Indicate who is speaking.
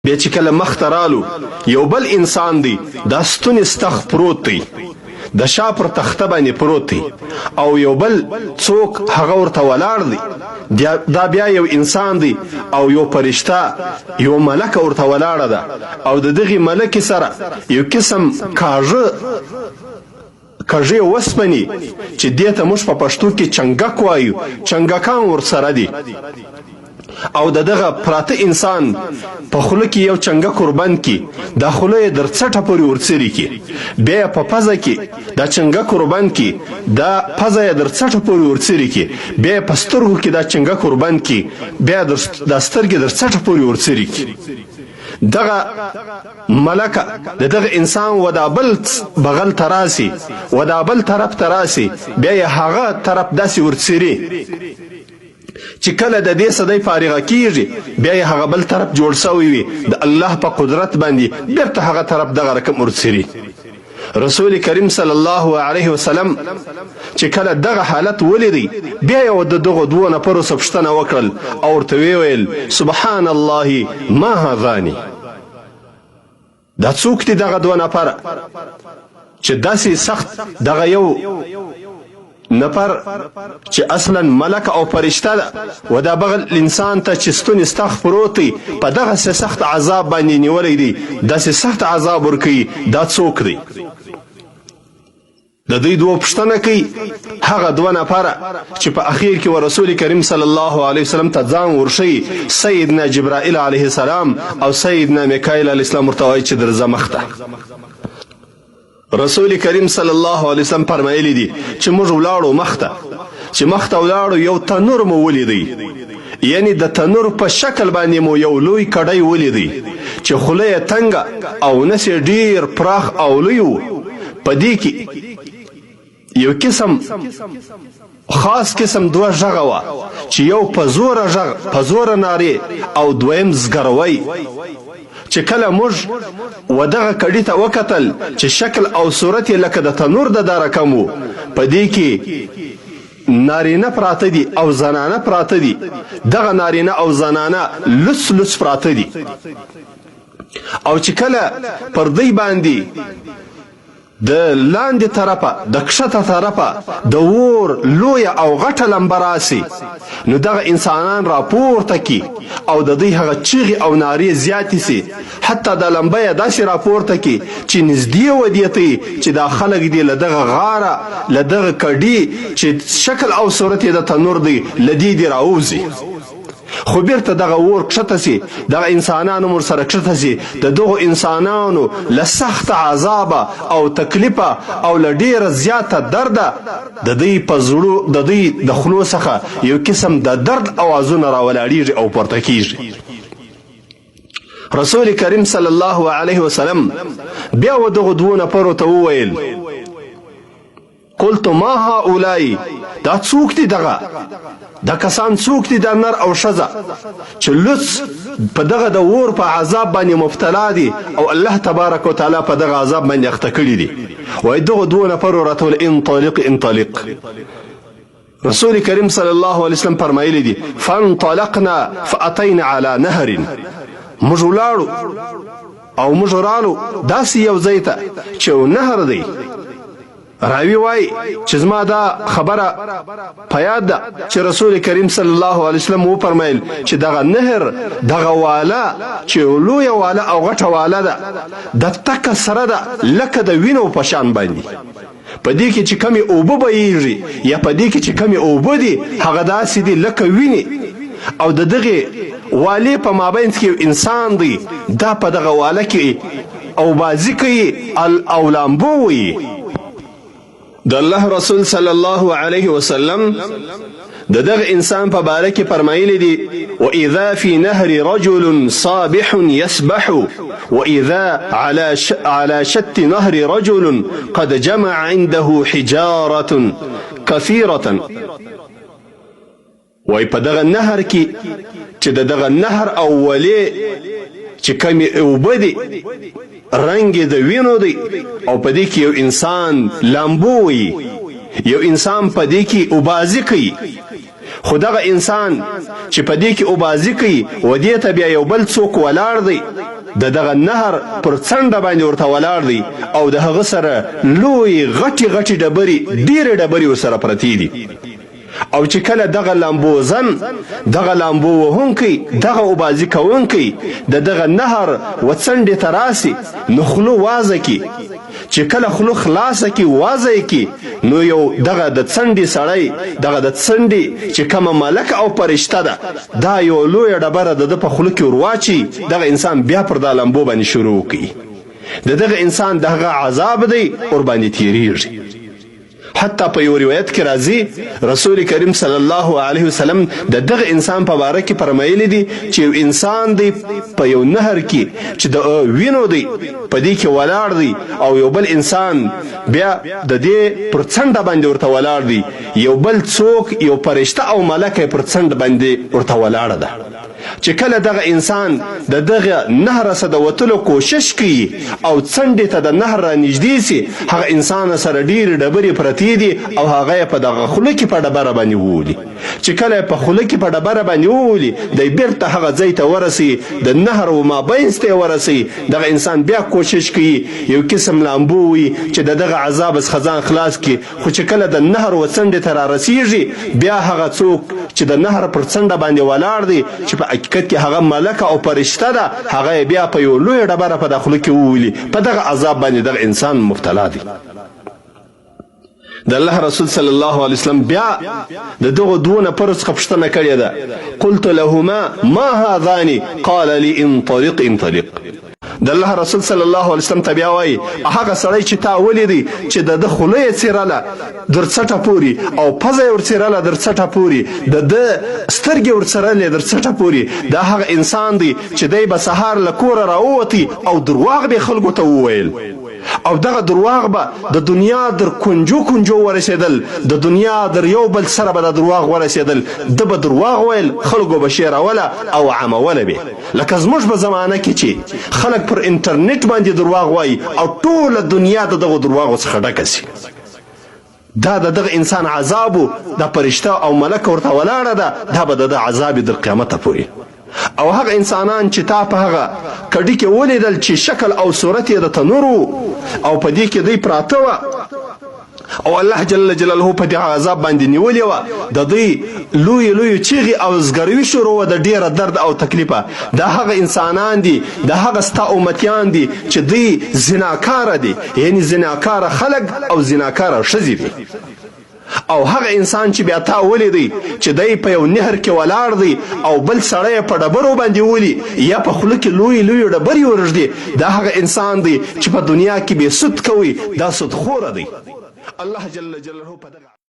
Speaker 1: بیا چې کله مخ ته رالو یو بل انسان دی دا ستونی ستخ پروت دی د شا پر تخته باندې پروت دی او یو بل څوک هغه ورته ولاړ دی دا بیا یو انسان دی او یو فرشته یو ملکه ورته ولاړه ده او د دغې ملکې سره یو قسم کاږه وسپنې چې دې ته موږ په پښتو کې چنګک وایو چنګکان ورسره دي او دغه پراته انسان په خوله کې یو چنګه قربان کی دا خوله یې در څټه پورې ورڅري کی بیا په پزه کې دا چنګه قربان کی دا پزه یې در څټه پورې ورڅري کی بیا په سترګو کې دا چنګه قربان کی بیا دا سترګې در څټه پورې ورڅري کی دغه ملکه دغه انسان ودابل بغل تراسي ودابل طرف تراسي بیا هغه طرف داسې ورڅري چې کله د دې صدای فارغه کیږي بیا یې هغه بل طرف جوړ سوی وي د الله په قدرت باندې بیرته هغه طرف دغه رقم ورڅري رسول کریم صلی الله علیه وسلم چې کله دغه حالت ولیدی بیا یې د دغه دوه نفرو پوښتنه وکړل او ورته ویل سبحان الله ما هذانی دا څوک دي دغه دوه نفر چې داسې سخت دغه یو نفر چې اصلا ملک او فرشته ده و دا بغل انسان ته چې ستونی ستخ پروت دی په دغه سخت عذاب باندې نیولی دی داسې سخت عذاب ورکوي دا څوک دی د دوی دوه پوښتنه کوي هغه دوه نفره چې په اخیر کې رسول کریم صلی الله علیه وسلم ته ځان ورشي سیدنا جبرائیل علیه السلام او سیدنا میکائیل علیه السلام ورته وایي چې درځه مخته رسول کریم صلی الله علیه وسلم فرمایلی دي چې موږ ولاړو مخته چې مخته ولاړو یو تنور مو ولیدی یعنی د تنور په شکل باندې مو یو لوی کډی ولیدی چې خوله یې تنګه او نس یې ډیر پراخ او لوی و په دې کې یو قسم خاص قسم دوه غږه وه چې یو په زوره نارې او دویم زګروی چې کله موږ ودغه کډی ته وکتل چې شکل او صورت یې لکه د تنور د رقم و په دې کې نارینه پراته دي او زنانه پراته دي دغه نارینه او زنانه لس لس پراته دي او چې کله پر دوی باندې د لاندې طرفه د کښته طرفه د اور لوی او غټه لمبه راسي نو دغه انسانان راپورته کی او د دوی هغه چیغې او نارې زیاتې سي حتی د لمبه یې داسې راپورته کی چې نږدې ودیته چې دا خلک دي له دغه غاره له دغه کډي چې شکل او صورت یې د تنور دی له دې دې راوځي خو بیرته دغه اور کښته سي دغه انسانانو ورسره کښته سي د دغو انسانانو له سخت عذابه او تکلیفه او له ډیره زیاته درده د دوی په زړو د دوی د خولو څخه یو قسم د درد اوازونه راولاړیږي او پورته کیږي رسول کریم صلی الله علیه وسلم بیا و دغو دوو نفرو ته وویل قلت ما هؤلاء دا څوک دي دا کسان څوک دي دا نر او ښځه چې لڅ په دغه د اور په عذاب باندې مبتلا دي او الله تبارک وتعالی په دغه عذاب باندې اخته کړي دي وایي دغه دوه نفرو راته ویل انطلق رسول کریم صلی الله علیه وسلم فرمایلی دي فانطلقنا فاتینا علی نهر موږ ولاړو او موږ رالو داسې یو ځای ته چې نهر دی راوی وای چې زما دا خبره په یاد ده چې رسول کریم صلی الله علیه وسلم و فرمایل چې دغه نهر دغه واله چې لوی واله او غټه واله ده د تک سره ده لکه د وینو په شان باندې په دې کې چې کمی اوبه بهیږي یا په دې کې چې کمی اوبه دي هغه داسې دي لکه وینې او د دغه والې په مابین کې انسان دی دا په دغه واله کې او بازی کوي او لامبو وي د الله رسول صلی الله علیه وسلم دغه انسان په باره کې فرمایلی دي واذا في نهر رجل صابح يسبح واذا على شط نهر رجل قد جمع عنده حجاره كثيره وای په دغه نهر کې چې دغه نهر اولی چې کمی اوبه دي رنگ د وینو دی او په دې کې یو انسان لامبو وي یو انسان په دې کې اوبازي کوي خو دغه انسان چې په دې کې اوبازي کوي و دې ته بیا یو بل څوک ولاړ دی د دغه نهر پر څنډه باندې ورته ولاړ دی او د هغه سره لوی غټي غټي ډبرې ډېرې ډبرې ورسره پرتې دي او چې کله دغه لامبوزن دغه لامبو وهونکی دغه اوبازي کوونکی د دغه نهر و څنډې ته راسي نو خوله وازه کی چې کله خوله خلاصه کی وازه کی نو یو دغه د څنډې سړی دغه د څنډې چې کومه ملک او فرشته ده دا یو لویه ډبره د په خوله کې ورواچي دغه انسان بیا پر دا لامبو باندې شروع کوي د دغه انسان دغه عذاب دی ور باندې تیریږي حتی په یو روایت کې راځي رسول کریم صلی الله علیه وسلم د دغه انسان په باره کې فرمایلی دي چې یو انسان دی په یو نهر کې چې د وینو دی په دې کې ولاړ دی او یو بل انسان بیا د دې پر څنډه باندې ورته ولاړ دی یو بل څوک یو فرشته او ملک پر څنډه باندې ورته ولاړه ده چې کله دغه انسان د دغه نهر څخه د وتلو کوشش کوي او څنډې ته د نهر را نږدې سي هغه انسان سره ډېرې ډبرې پرتې دي او هغه په دغه خوله کې په ډبره باندې وولي چې کله په خوله کې په ډبره باندې وولي دی بیرته هغه ځای ته ورسي د نهر و مابینځ ته ورسي دغه انسان بیا کوشش کوي یو قسم لامبو وي چې دغه عذاب څخه ځان خلاص کړي خو چې کله د نهر و څنډې ته را رسیږي بیا هغه څوک چې د نهر پر څنډه باندې ولاړ دی چې په حقیقت کې هغه ملک او فرشته ده هغه بیا په یو لوی ډبره په داخله کې وولي په دغه عذاب باندې دغه انسان مبتلا دی د الله رسول صلی الله علیه وسلم بیا د دغه دوه پر څخه پوښتنه کړې ده قلت لهما ما هذان قال لي انطلق د الله رسول صلی الله علیه وسلم ته بیا وایي هغه سړی چې تا ولیدی چې د خوله یې څیرله در څټه پوري او پزه یې ورڅیرله در څټه پوري د سترګې ورڅرلې در څټه پوري دا هغه انسان دی چې دی به سهار له کوره راووتی او درواغ به خلکو ته وویل او دغه درواغ به د دنیا در کنجو ورسېدل د دنیا در یو بل سره به د درواغ ورسېدل د به درواغ ویل خلکو به شیروله او عاموله به لکه زموږ په زمانه کې چې خلک پر انټرنیټ باندې درواغ وایي او ټوله دنیا د دغه درواغو څخه ډکه سي دا د دغه انسان عذابو د فرشته او ملک ورته ولاړه ده دا به د عذاب در قیامته پورې او هغه انسانان چې تا په هغه کډي کې ولیدل چې شکل او صورت یې د تنور او په دې کې دوی پراته وه او الله جل جلاله په دې عذاب باندې نیولې وه د دوی لوی چیغې او زګروي شروع وه د ډېره درد او تکلیفه دا هغه انسانان دي دا هغه ستا امتیان دي چې دوی زناکاره دي یعنی زناکاره خلک او زناکاره ښځې دي او هغه انسان چې بیا تا ولیدی چې دی په یو نهر کې ولاړ دی او بل سړی په ډبرو باندې ولي یا په خوله کې لوی ډبرې ورږدي دا هغه انسان دی چې په دنیا کې بې سود کوي دا سودخوره دی الله جل جلاله په